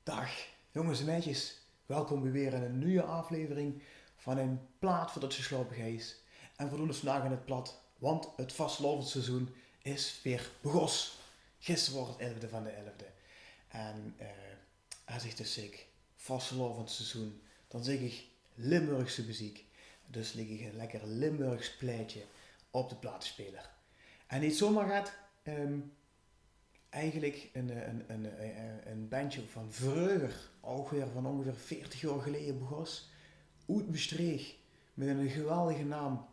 Dag jongens en meisjes, welkom weer in een nieuwe aflevering van een plaat voor dat je slapen is. En we doen het vandaag in het plat, want het vastelavondseizoen is weer begonnen. Gisteren was het 11e van de 11e. En als ik dus zeg vastelavondseizoen, dan zeg ik Limburgse muziek. Dus lig ik een lekker Limburgs pleitje op de platenspeler. En niet zomaar gaat... eigenlijk een bandje van vroeger, ook weer van ongeveer 40 jaar geleden begon, uit Maastricht, met een geweldige naam,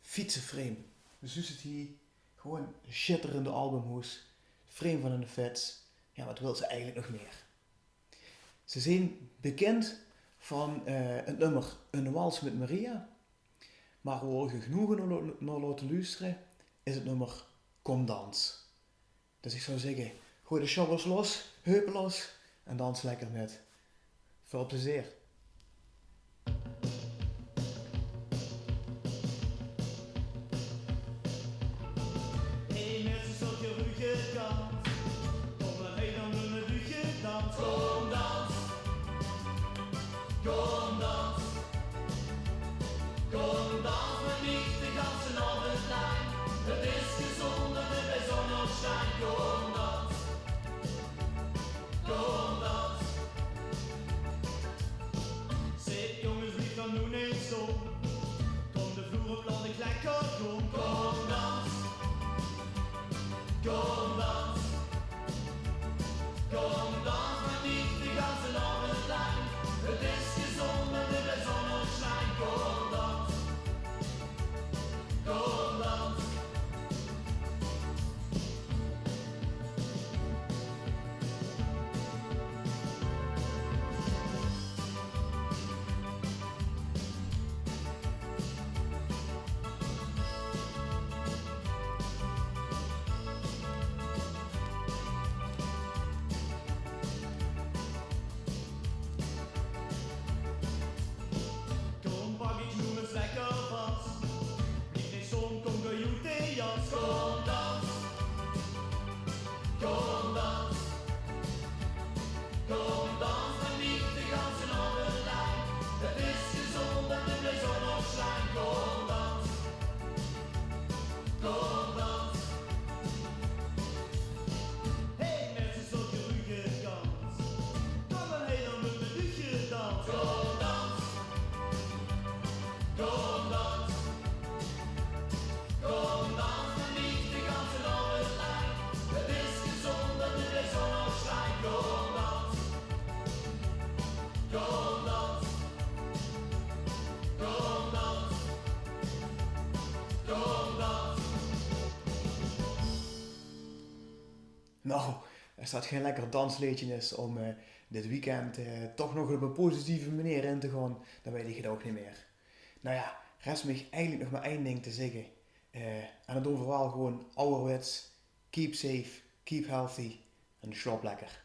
Fietsenframe. Dus is het hier gewoon een schitterende albumhoes, frame van een Fits. Ja, wat wil ze eigenlijk nog meer? Ze zijn bekend van het nummer Een Wals met Maria, maar waar je genoegen naar laten luisteren, is het nummer Kom Dans. Dus ik zou zeggen, gooi de shobbels los, heupen los en dans lekker met. Veel plezier. Hey mensen, zat je rugje dans. Kom maar heen, dan doen we rugje dans. Kom dans. Kom dans. Kom dans, maar niet de ganse avond lang. Het is gezond dat er bij zonneschijn. Kom dans. Kom dans. Zit jongens, lief dan nu niet zo. Kom de vloer op, laat ik lekker doen. Kom dans. Kom dans. Kom dans, maar niet de ganse avond lang. Het is gezond dat er bij zonneschijn. Kom dans. Kom dans. Kom pak ik noem eens lekker vast. Niet in zon, kom ga je de jas. Kom dans. Kom dans. Kom dans, maar niet de ganse avond lang. Het is gezond dat er bij zon op schijnt. Kom dans. Kom dans. Hey mensen, zot je ruggen kans. Kom maar heen, dan doen we ruggen dans. Kom dans. Kom dans. Kom dans, maar niet de ganse avond lang. Het is gezond dat er bij zon op schijnt. Kom dans. Kom dans. Kom dans. Kom dans. Nou, als dat geen lekker dansleedje is om dit weekend toch nog op een positieve manier in te gaan, dan weet ik het ook niet meer. Nou ja, rest me eigenlijk nog maar één ding te zeggen. En het overal gewoon ouderwets, keep safe, keep healthy en slaap lekker.